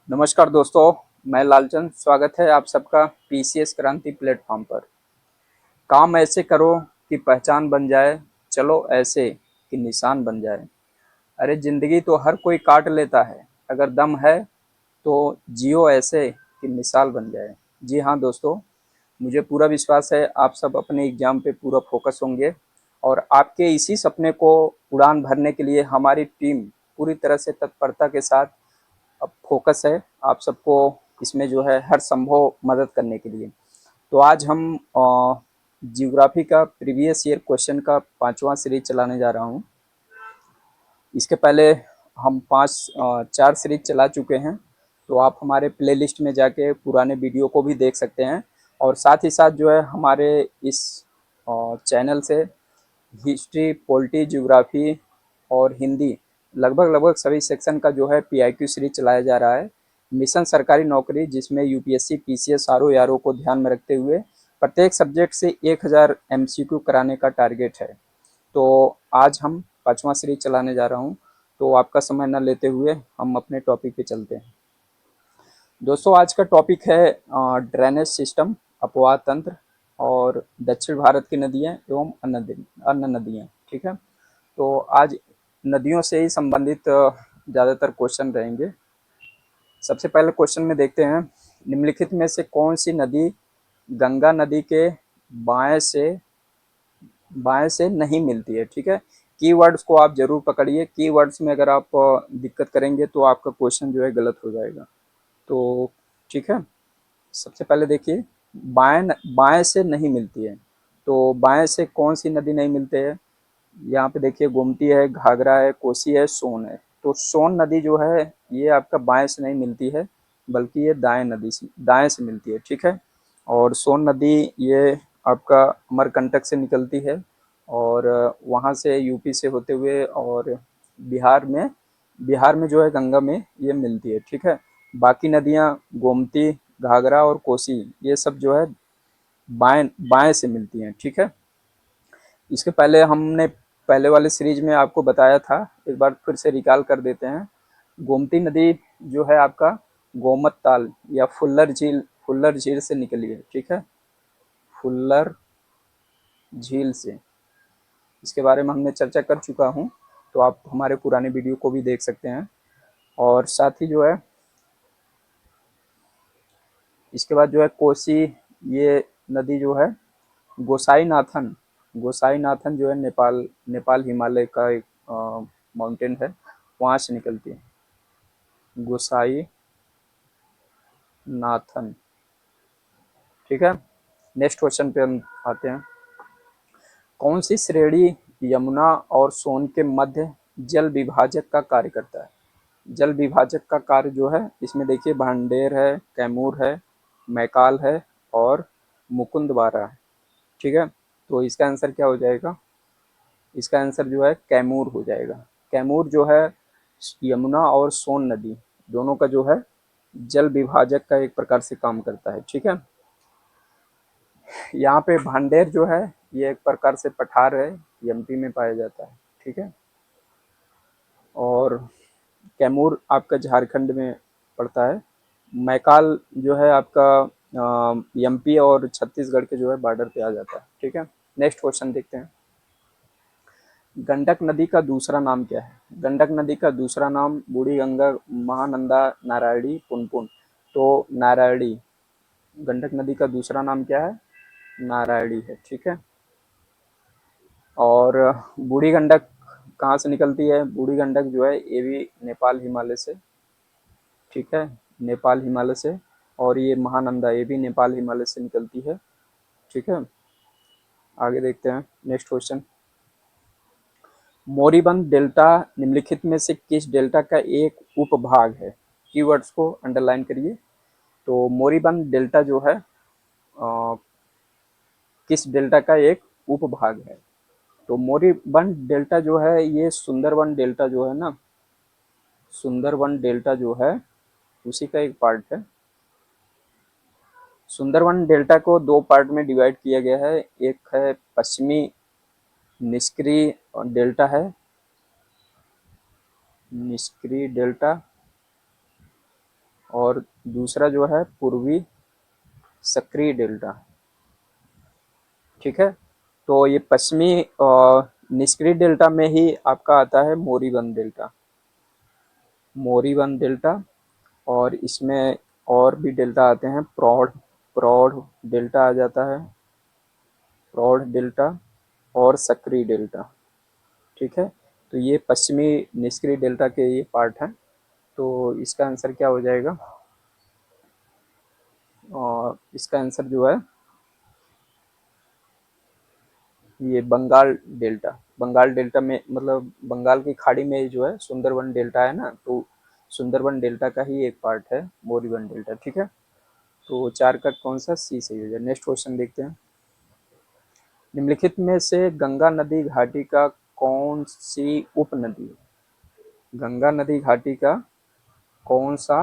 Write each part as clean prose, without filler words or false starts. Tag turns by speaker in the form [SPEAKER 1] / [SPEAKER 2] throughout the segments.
[SPEAKER 1] नमस्कार दोस्तों, मैं लालचंद। स्वागत है आप सबका पीसीएस क्रांति प्लेटफॉर्म पर। काम ऐसे करो कि पहचान बन जाए, चलो ऐसे कि निशान बन जाए। अरे जिंदगी तो हर कोई काट लेता है, अगर दम है तो जियो ऐसे कि मिसाल बन जाए। जी हाँ दोस्तों, मुझे पूरा विश्वास है आप सब अपने एग्जाम पे पूरा फोकस होंगे और आपके इसी सपने को उड़ान भरने के लिए हमारी टीम पूरी तरह से तत्परता के साथ अब फोकस है आप सबको इसमें जो है हर संभव मदद करने के लिए। तो आज हम जियोग्राफी का प्रीवियस ईयर क्वेश्चन का 5वां सीरीज चलाने जा रहा हूँ। इसके पहले हम 4 सीरीज चला चुके हैं, तो आप हमारे प्लेलिस्ट में जाके पुराने वीडियो को भी देख सकते हैं। और साथ ही साथ जो है हमारे इस चैनल से हिस्ट्री, पॉलिटी, ज्योग्राफी और हिंदी लगभग लगभग सभी सेक्शन का जो है पीआईक्यू सीरीज चलाया जा रहा है। मिशन सरकारी नौकरी, जिसमें यूपीएससी, पीसीएस, आरओ को ध्यान में रखते हुए प्रत्येक सब्जेक्ट से 1000 एमसीक्यू कराने का टारगेट है। तो आज हम 5वां सीरीज चलाने जा रहा हूँ। तो आपका समय न लेते हुए हम अपने टॉपिक पे चलते हैं। दोस्तों, आज का टॉपिक है ड्रेनेज सिस्टम, अपवाह तंत्र और दक्षिण भारत की नदियाँ एवं अन्य नदियाँ। ठीक है, तो आज नदियों से ही संबंधित ज़्यादातर क्वेश्चन रहेंगे। सबसे पहले क्वेश्चन में देखते हैं, निम्नलिखित में से कौन सी नदी गंगा नदी के बाएं से नहीं मिलती है। ठीक है, कीवर्ड्स को आप जरूर पकड़िए। कीवर्ड्स में अगर आप दिक्कत करेंगे तो आपका क्वेश्चन जो है गलत हो जाएगा। तो ठीक है, सबसे पहले देखिए, बाएं बाएं से नहीं मिलती है। तो बाएं से कौन सी नदी नहीं मिलती है? यहाँ पे देखिए, गोमती है, घाघरा है, कोसी है, सोन है। तो सोन नदी जो है ये आपका बाएं से नहीं मिलती है, बल्कि ये दाएं से मिलती है। ठीक है, और सोन नदी ये आपका अमरकंटक से निकलती है और वहाँ से यूपी से होते हुए और बिहार में जो है गंगा में ये मिलती है। ठीक है, बाकी नदियाँ गोमती, घाघरा और कोसी ये सब जो है बाएं बाएं से मिलती हैं। ठीक है, इसके पहले हमने पहले वाले सीरीज में आपको बताया था, एक बार फिर से रिकॉल कर देते हैं। गोमती नदी जो है आपका गोमत ताल या फुल्लर झील से निकली है। ठीक है, फुल्लर झील से, इसके बारे में हमने चर्चा कर चुका हूँ, तो आप हमारे पुराने वीडियो को भी देख सकते हैं। और साथ ही जो है इसके बाद जो है कोसी, ये नदी जो है गोसाई नाथन जो है नेपाल हिमालय का एक माउंटेन है, वहाँ से निकलती है। गोसाई नाथन। ठीक है, नेक्स्ट क्वेश्चन पे हम आते हैं। कौन सी श्रेणी यमुना और सोन के मध्य जल विभाजक का कार्य करता है? जल विभाजक का कार्य जो है इसमें देखिए, भांडेर है, कैमूर है, मैकाल है और मुकुंदवारा है। ठीक है, तो इसका आंसर क्या हो जाएगा? इसका आंसर जो है कैमूर हो जाएगा। कैमूर जो है यमुना और सोन नदी दोनों का जो है जल विभाजक का एक प्रकार से काम करता है। ठीक है, यहाँ पे भांडेर जो है ये एक प्रकार से पठार है, एमपी में पाया जाता है। ठीक है, और कैमूर आपका झारखंड में पड़ता है। मैकाल जो है आपका एमपी और छत्तीसगढ़ के जो है बॉर्डर पे आ जाता है। ठीक है, नेक्स्ट क्वेश्चन देखते हैं। गंडक नदी का दूसरा नाम क्या है? गंडक नदी का दूसरा नाम बूढ़ी गंगा, महानंदा, नारायणी, पुनपुन। तो नारायणी, गंडक नदी का दूसरा नाम क्या है? नारायणी है। ठीक है, और बूढ़ी गंडक कहाँ से निकलती है? बूढ़ी गंडक जो है ये भी नेपाल हिमालय से। ठीक है, नेपाल हिमालय से। और ये महानंदा ये भी नेपाल हिमालय से निकलती है। ठीक है, आगे देखते हैं नेक्स्ट क्वेश्चन। मोरीबंद डेल्टा निम्नलिखित में से किस डेल्टा का एक उपभाग है? कीवर्ड्स को अंडरलाइन करिए। तो मोरीबंद डेल्टा जो है किस डेल्टा का एक उपभाग है? तो मोरीबंद डेल्टा जो है ये सुंदरवन डेल्टा जो है ना, सुंदरवन डेल्टा जो है उसी का एक पार्ट है। सुंदरवन डेल्टा को दो पार्ट में डिवाइड किया गया है। एक है पश्चिमी निष्क्रिय डेल्टा है, निष्क्रिय डेल्टा, और दूसरा जो है पूर्वी सक्रिय डेल्टा। ठीक है, तो ये पश्चिमी निष्क्रिय डेल्टा में ही आपका आता है मोरीबंद डेल्टा, मोरीबंद डेल्टा। और इसमें और भी डेल्टा आते हैं, प्रौढ़ प्रौढ़ डेल्टा आ जाता है, प्रौढ़ डेल्टा और सक्रिय डेल्टा। ठीक है, तो ये पश्चिमी निष्क्रिय डेल्टा के ये पार्ट हैं। तो इसका आंसर क्या हो जाएगा, और इसका आंसर जो है ये बंगाल डेल्टा, बंगाल डेल्टा में मतलब बंगाल की खाड़ी में जो है सुंदरबन डेल्टा है ना, तो सुंदरबन डेल्टा का ही एक पार्ट है मोरीबन डेल्टा। ठीक है, तो 4 का कौन सा सी सही हो जाए। नेक्स्ट क्वेश्चन देखते हैं। निम्नलिखित में से गंगा नदी घाटी का कौन सी उपनदी है, गंगा नदी घाटी का कौन सा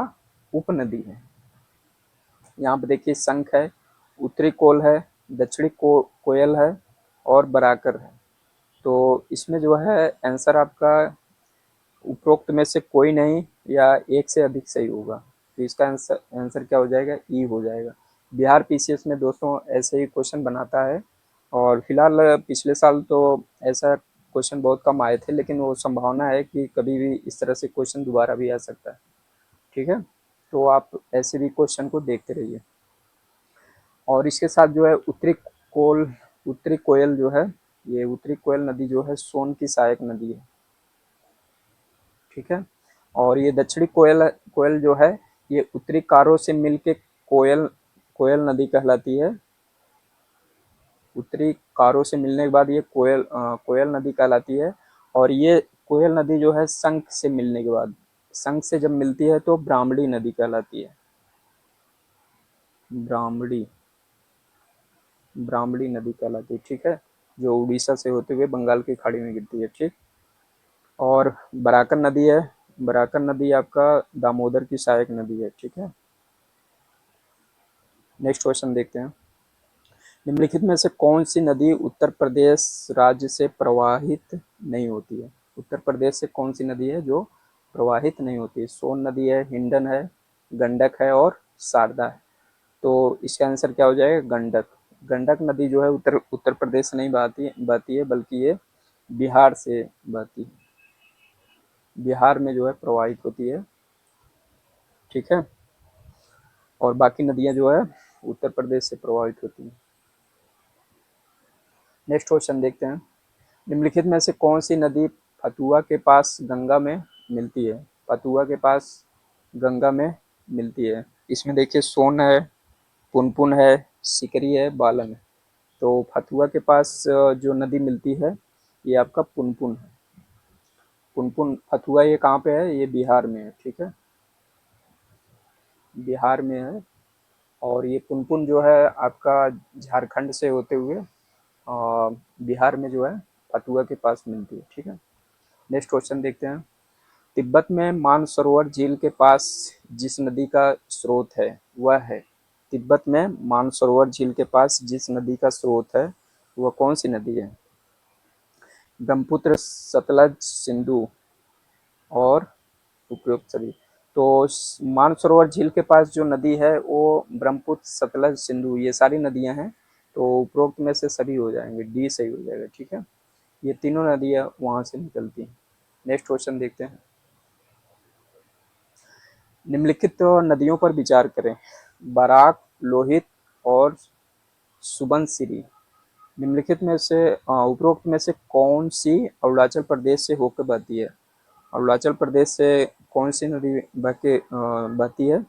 [SPEAKER 1] उपनदी है। यहाँ पे देखिए शंख है, उत्तरी कोल है, दक्षिणी कोयल है और बराकर है। तो इसमें जो है आंसर आपका उपरोक्त में से कोई नहीं या एक से अधिक सही होगा। तो इसका आंसर आंसर क्या हो जाएगा, ई हो जाएगा। बिहार पीसीएस में दोस्तों ऐसे ही क्वेश्चन बनाता है, और फिलहाल पिछले साल तो ऐसा क्वेश्चन बहुत कम आए थे, लेकिन वो संभावना है कि कभी भी इस तरह से क्वेश्चन दोबारा भी आ सकता है। ठीक है, तो आप ऐसे भी क्वेश्चन को देखते रहिए। और इसके साथ जो है उत्तरी कोयल जो है, ये उत्तरी कोयल नदी जो है सोन की सहायक नदी है। ठीक है, और ये दक्षिणी कोयल कोयल जो है ये उत्तरी कारो से मिलके कोयल कोयल नदी कहलाती है। उत्तरी कारो से मिलने के बाद ये कोयल नदी कहलाती है। और ये कोयल नदी जो है शंख से मिलने के बाद, शंख से जब मिलती है तो ब्राह्मणी नदी कहलाती है, ब्राह्मणी ब्राह्मणी नदी कहलाती है। ठीक है, जो उड़ीसा से होते हुए बंगाल की खाड़ी में गिरती है। ठीक, और बराकर नदी है, बराकर नदी आपका दामोदर की सहायक नदी है। ठीक है, नेक्स्ट क्वेश्चन देखते हैं। निम्नलिखित में से कौन सी नदी उत्तर प्रदेश राज्य से प्रवाहित नहीं होती है, उत्तर प्रदेश से कौन सी नदी है जो प्रवाहित नहीं होती है। सोन नदी है, हिंडन है, गंडक है और शारदा है। तो इसका आंसर क्या हो जाएगा, गंडक। गंडक नदी जो है उत्तर प्रदेश से नहीं बहती है, बल्कि ये बिहार से बहती है, बिहार में जो है प्रवाहित होती है। ठीक है, और बाकी नदियां जो है उत्तर प्रदेश से प्रभावित होती हैं। नेक्स्ट क्वेश्चन देखते हैं। निम्नलिखित में से कौन सी नदी फतुआ के पास गंगा में मिलती है, फतुआ के पास गंगा में मिलती है। इसमें देखिए सोन है, पुनपुन है, सिकरी है, बालन है। तो फतुआ के पास जो नदी मिलती है ये आपका पुनपुन है। पुनपुन फतुआ ये कहाँ पे है, ये बिहार में है। ठीक है, बिहार में है। और ये पुनपुन जो है आपका झारखंड से होते हुए बिहार में जो है फतुआ के पास मिलती है। ठीक है, नेक्स्ट क्वेश्चन देखते हैं। तिब्बत में मानसरोवर झील के पास जिस नदी का स्रोत है वह है, तिब्बत में मानसरोवर झील के पास जिस नदी का स्रोत है वह कौन सी नदी है। ब्रह्मपुत्र, सतलज, सिंधु और उपयुक्त सभी। तो मानसरोवर झील के पास जो नदी है वो ब्रह्मपुत्र, सतलज, सिंधु ये सारी नदियां हैं। तो उपरोक्त में से सभी हो जाएंगे, डी सही हो जाएगा। ठीक है, ये तीनों नदियां वहां से निकलती हैं। नेक्स्ट क्वेश्चन देखते हैं। निम्नलिखित नदियों पर विचार करें। बराक, लोहित और सुबनसिरी। निम्नलिखित में से उपरोक्त में से कौन सी अरुणाचल प्रदेश से होकर बहती है, अरुणाचल प्रदेश से कौन सी नदी बहती है।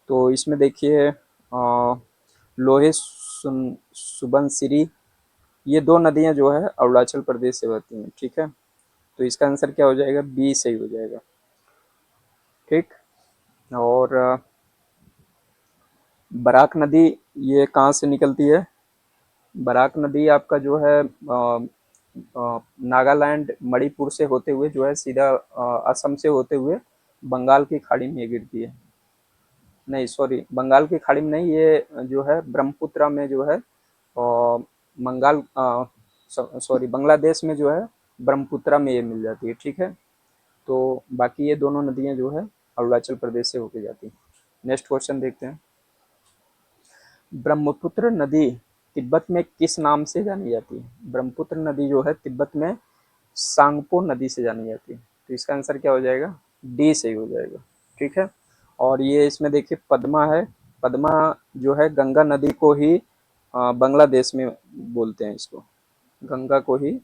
[SPEAKER 1] तो इसमें देखिए लोहित, सुबनसिरी ये दो नदियां जो है अरुणाचल प्रदेश से बहती हैं। ठीक है, तो इसका आंसर क्या हो जाएगा, बी सही हो जाएगा। ठीक, और बराक नदी ये कहाँ से निकलती है, बराक नदी आपका जो है नागालैंड, मणिपुर से होते हुए जो है सीधा असम से होते हुए बंगाल की खाड़ी में गिरती है। नहीं सॉरी, बंगाल की खाड़ी में नहीं, ये जो है ब्रह्मपुत्र में जो है बंगाल सॉरी बांग्लादेश में जो है ब्रह्मपुत्र में ये मिल जाती है। ठीक है, तो बाकी ये दोनों नदियां जो है अरुणाचल प्रदेश से होके जाती हैं। नेक्स्ट क्वेश्चन देखते हैं। ब्रह्मपुत्र नदी तिब्बत में किस नाम से जानी जाती है? ब्रह्मपुत्र नदी जो है तिब्बत में सांगपो नदी से जानी जाती है। तो इसका आंसर क्या हो जाएगा? डी सही हो जाएगा। ठीक है। और ये इसमें देखिए पद्मा है। पद्मा जो है गंगा नदी को ही बांग्लादेश में बोलते हैं इसको। गंगा को ही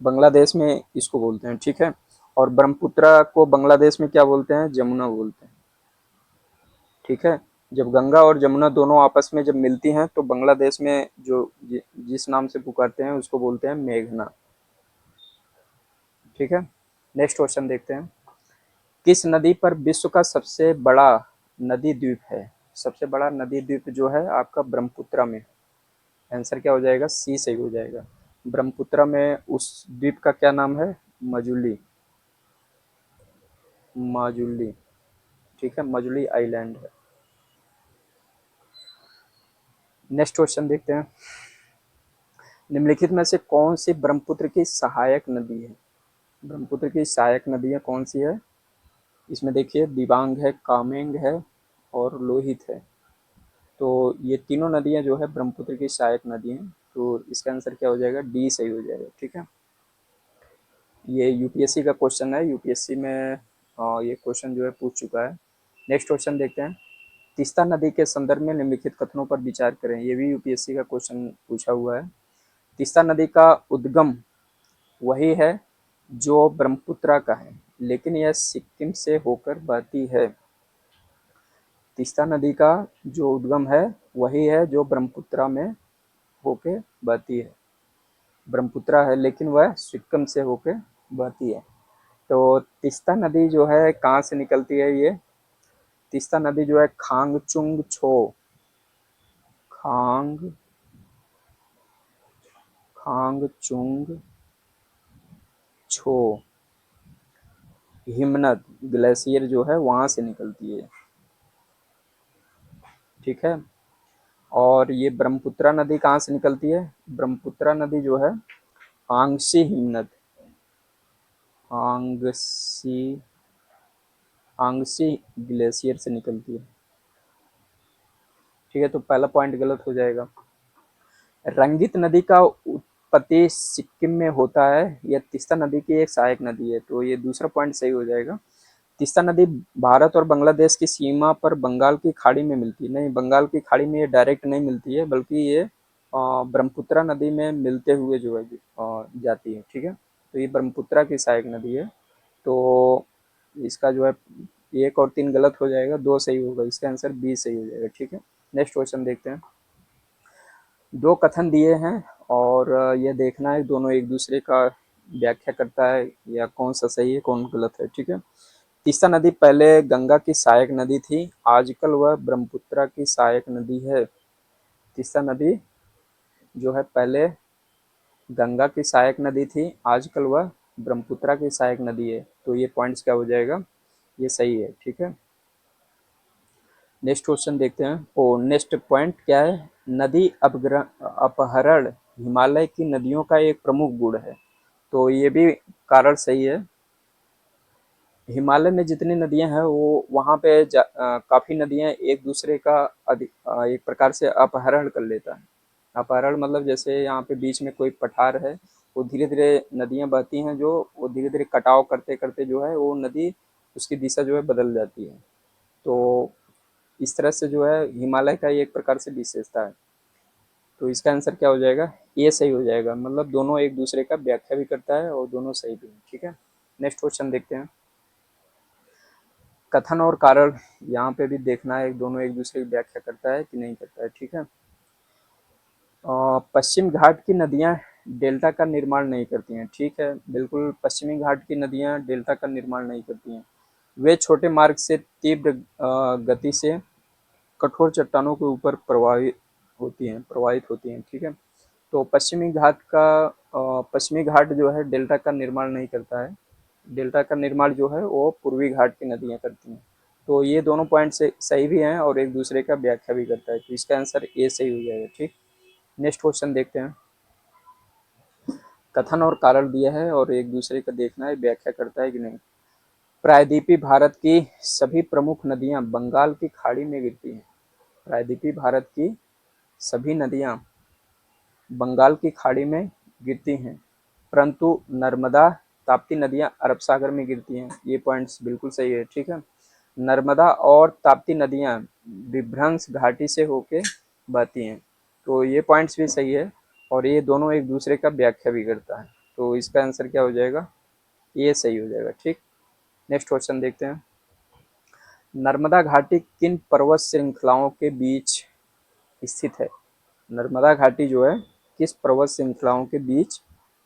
[SPEAKER 1] बांग्लादेश में इसको बोलते हैं। ठीक है। और ब्रह्मपुत्र को बांग्लादेश में क्या बोलते हैं? जमुना बोलते हैं। ठीक है। जब गंगा और जमुना दोनों आपस में जब मिलती हैं तो बांग्लादेश में जो जिस नाम से पुकारते हैं उसको बोलते हैं मेघना। ठीक है। नेक्स्ट क्वेश्चन देखते हैं। किस नदी पर विश्व का सबसे बड़ा नदी द्वीप है? सबसे बड़ा नदी द्वीप जो है आपका ब्रह्मपुत्र में। आंसर क्या हो जाएगा? सी सही हो जाएगा। ब्रह्मपुत्र में उस द्वीप का क्या नाम है? मजुली। माजुली। ठीक है, मजुली आइलैंड है। नेक्स्ट क्वेश्चन देखते हैं। निम्नलिखित में से कौन सी ब्रह्मपुत्र की सहायक नदी है? ब्रह्मपुत्र की सहायक नदियाँ कौन सी है? इसमें देखिए दिबांग है, कामेंग है और लोहित है। तो ये तीनों नदियाँ जो है ब्रह्मपुत्र की सहायक नदी हैं। तो इसका आंसर क्या हो जाएगा? डी सही हो जाएगा। ठीक है। ये यूपीएससी का क्वेश्चन है। यूपीएससी में ये क्वेश्चन जो है पूछ चुका है। नेक्स्ट क्वेश्चन देखते हैं। तीस्ता नदी के संदर्भ में निम्नलिखित कथनों पर विचार करें। ये भी यूपीएससी का क्वेश्चन पूछा हुआ है। तीस्ता नदी का उद्गम वही है जो ब्रह्मपुत्र का है, लेकिन यह सिक्किम से होकर बहती है। तीस्ता नदी का जो उद्गम है वही है जो ब्रह्मपुत्र में होके बहती है। ब्रह्मपुत्र है लेकिन वह सिक्किम से होके बहती है। तो तीस्ता नदी जो है कहाँ से निकलती है? ये तीस्ता नदी जो है खांगचुंग छो, खांग खांगचुंग छो हिमनद ग्लेशियर जो है वहां से निकलती है। ठीक है। और ये ब्रह्मपुत्र नदी कहाँ से निकलती है? ब्रह्मपुत्र नदी जो है आंगसी हिमनद, आंगसी आंगसी ग्लेशियर से निकलती है। ठीक है। तो पहला पॉइंट गलत हो जाएगा। रंगित नदी का उत्पत्ति सिक्किम में होता है। यह तीस्ता नदी की एक सहायक नदी है। तो ये दूसरा पॉइंट सही हो जाएगा। तीस्ता नदी भारत और बांग्लादेश की सीमा पर बंगाल की खाड़ी में मिलती है। नहीं, बंगाल की खाड़ी में ये डायरेक्ट नहीं मिलती है, बल्कि ये ब्रह्मपुत्र नदी में मिलते हुए जो है जाती है। ठीक है। तो ये ब्रह्मपुत्र की सहायक नदी है। तो इसका जो है 1 और 3 गलत हो जाएगा, 2 सही होगा। इसका आंसर बी सही हो जाएगा। ठीक है। नेक्स्ट क्वेश्चन देखते हैं। 2 कथन दिए हैं और ये देखना है दोनों एक दूसरे का व्याख्या करता है या कौन सा सही है कौन गलत है। ठीक है। तीस्ता नदी पहले गंगा की सहायक नदी थी, आजकल वह ब्रह्मपुत्र की सहायक नदी है। तीस्ता नदी जो है पहले गंगा की सहायक नदी थी, आजकल वह ब्रह्मपुत्र की सहायक नदी है। तो ये पॉइंट्स क्या हो जाएगा? ये सही है। ठीक है। नेक्स्ट क्वेश्चन देखते हैं। नेक्स्ट पॉइंट क्या है? नदी अपहरण हिमालय की नदियों का एक प्रमुख गुण है। तो ये भी कारण सही है। हिमालय में जितनी नदियां हैं वो वहाँ पे काफ़ी नदियां एक दूसरे का एक प्रकार से अपहरण कर लेता है। अपहरण मतलब जैसे यहाँ पे बीच में कोई पठार है, वो धीरे धीरे नदियां बहती हैं, जो वो धीरे धीरे कटाव करते करते जो है वो नदी उसकी दिशा जो है बदल जाती है। तो इस तरह से जो है हिमालय का ये एक प्रकार से विशेषता है। तो इसका आंसर क्या हो जाएगा? ये सही हो जाएगा। मतलब दोनों एक दूसरे का व्याख्या भी करता है और दोनों सही भी है। ठीक है। नेक्स्ट क्वेश्चन देखते हैं। कथन और कारण यहाँ पे भी देखना है दोनों एक दूसरे की व्याख्या करता है कि नहीं करता है। ठीक है। पश्चिम घाट की नदियाँ डेल्टा का निर्माण नहीं करती हैं। ठीक है, बिल्कुल पश्चिमी घाट की नदियाँ डेल्टा का निर्माण नहीं करती हैं। वे छोटे मार्ग से तीव्र गति से कठोर चट्टानों के ऊपर प्रवाहित होती हैं। ठीक है। तो पश्चिमी घाट जो है डेल्टा का निर्माण नहीं करता है। डेल्टा का निर्माण जो है वो पूर्वी घाट की नदियाँ करती हैं। तो ये दोनों पॉइंट से सही भी हैं और एक दूसरे का व्याख्या भी करता है। तो इसका आंसर ए सही हो जाएगा। ठीक। नेक्स्ट क्वेश्चन देखते हैं। कथन और कारण दिया है और एक दूसरे का देखना है व्याख्या करता है कि नहीं। प्रायद्वीपीय भारत की सभी प्रमुख नदियां बंगाल की खाड़ी में गिरती हैं। प्रायद्वीपीय भारत की सभी नदियां बंगाल की खाड़ी में गिरती हैं, परंतु नर्मदा ताप्ती नदियां अरब सागर में गिरती हैं। ये पॉइंट्स बिल्कुल सही है, ठीक है। नर्मदा और ताप्ती नदियां विभ्रंश घाटी से होके बहती हैं, तो ये पॉइंट्स भी सही है, और ये दोनों एक दूसरे का व्याख्या भी करता है, तो इसका आंसर क्या हो जाएगा, ये सही हो जाएगा, ठीक। नेक्स्ट क्वेश्चन देखते हैं। नर्मदा घाटी किन पर्वत श्रृंखलाओं के बीच स्थित है। नर्मदा घाटी जो है किस पर्वत श्रृंखलाओं के बीच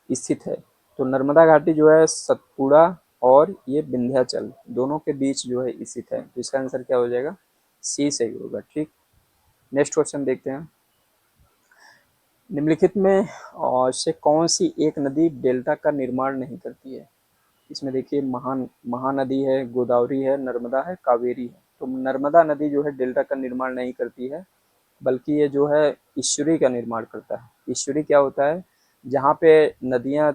[SPEAKER 1] स्थित है। तो नर्मदा घाटी जो है सतपुड़ा और ये विंध्याचल दोनों के बीच जो है स्थित है, तो इसका आंसर क्या हो जाएगा, सी सही होगा, ठीक। नेक्स्ट क्वेश्चन देखते हैं। निम्नलिखित में से कौन सी एक नदी डेल्टा का निर्माण नहीं करती है। इसमें देखिए महानदी है, गोदावरी है, नर्मदा है, कावेरी है। तो नर्मदा नदी जो है डेल्टा का निर्माण नहीं करती है, बल्कि ये जो है ईश्वरी का निर्माण करता है। ईश्वरी क्या होता है, जहाँ पे नदियाँ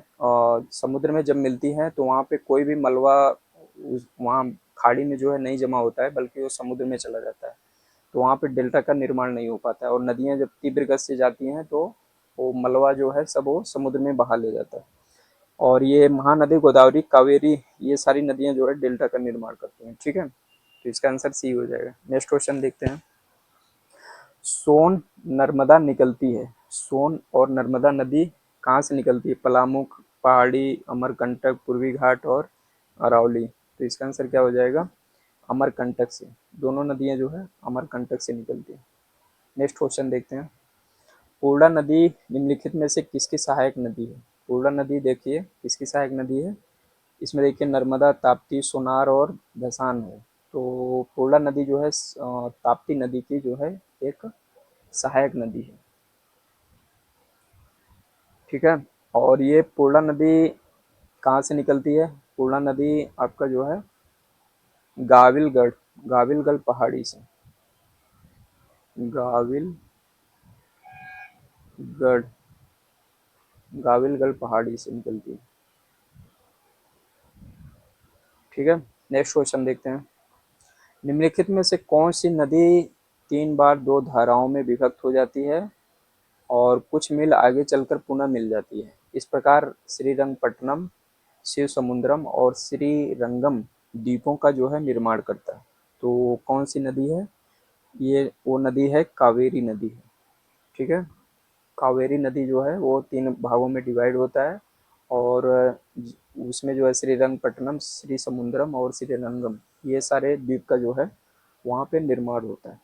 [SPEAKER 1] समुद्र में जब मिलती हैं तो वहाँ पे कोई भी मलबा वहाँ खाड़ी में जो है नहीं जमा होता है, बल्कि वो समुद्र में चला जाता है, तो वहाँ पे डेल्टा का निर्माण नहीं हो पाता है। और नदियाँ जब तीव्र गति से जाती हैं तो वो मलबा जो है सब वो समुद्र में बहा ले जाता है। और ये महानदी, गोदावरी, कावेरी, ये सारी नदियाँ जो है डेल्टा का निर्माण करती हैं, ठीक है। तो इसका आंसर सी हो जाएगा। नेक्स्ट क्वेश्चन देखते हैं। सोन नर्मदा निकलती है। सोन और नर्मदा नदी कहाँ से निकलती है। पलामू, पहाड़ी, अमरकंटक, पूर्वी घाट और अरावली। तो इसका आंसर क्या हो जाएगा, अमरकंटक से। दोनों नदियाँ जो है अमरकंटक से निकलती है। नेक्स्ट क्वेश्चन देखते हैं। पूर्णा नदी निम्नलिखित में से किसकी सहायक नदी है। पूर्णा नदी देखिए किसकी सहायक नदी है। इसमें देखिए नर्मदा, ताप्ती, सोनार और धसान है। तो पूर्णा नदी जो है ताप्ती नदी की जो है एक सहायक नदी है, ठीक है। और ये पूर्णा नदी कहाँ से निकलती है। पूर्णा नदी आपका जो है गाविलगढ़, गाविलगढ़ पहाड़ी से, गाविलगढ़, गाविलगढ़ पहाड़ी से निकलती है, ठीक है। नेक्स्ट क्वेश्चन देखते हैं। निम्नलिखित में से कौन सी नदी 3 बार 2 धाराओं में विभक्त हो जाती है और कुछ मील आगे चलकर पुनः मिल जाती है। इस प्रकार श्रीरंगपट्टनम, शिव समुद्रम और श्रीरंगम द्वीपों का जो है निर्माण करता है। तो कौन सी नदी है, ये वो नदी है कावेरी नदी है, ठीक है। कावेरी नदी जो है वो 3 भागों में डिवाइड होता है, और उसमें जो है श्रीरंगपट्टनम, श्री समुद्रम और श्रीरंगम, ये सारे द्वीप का जो है वहाँ पे निर्माण होता है।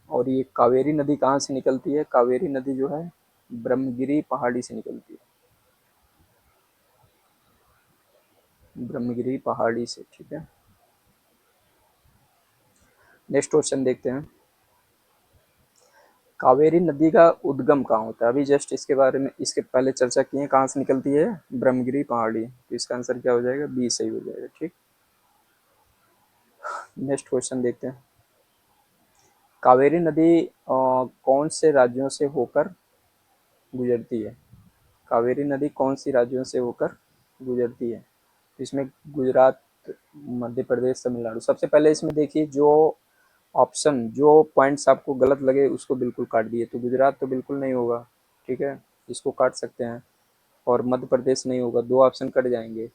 [SPEAKER 1] और ये कावेरी नदी कहाँ से निकलती है। कावेरी नदी जो है ब्रह्मगिरी पहाड़ी से निकलती है, ब्रह्मगिरी पहाड़ी से, ठीक है। नेक्स्ट क्वेश्चन देखते हैं। कावेरी नदी का उद्गम कहाँ होता है। अभी जस्ट इसके बारे में, इसके पहले चर्चा की है, कहाँ से निकलती है, ब्रह्मगिरी पहाड़ी। तो इसका आंसर क्या हो जाएगा, बी सही हो जाएगा, ठीक। नेक्स्ट क्वेश्चन देखते हैं। कावेरी नदी कौन से राज्यों से होकर गुजरती है। कावेरी नदी कौन सी राज्यों से होकर गुजरती है। इसमें गुजरात, मध्य प्रदेश, तमिलनाडु। सबसे पहले इसमें देखिए जो ऑप्शन, जो पॉइंट्स आपको गलत लगे उसको बिल्कुल काट दिए। तो गुजरात तो बिल्कुल नहीं होगा, ठीक है, इसको काट सकते हैं। और मध्य प्रदेश नहीं होगा, 2 ऑप्शन कट जाएंगे।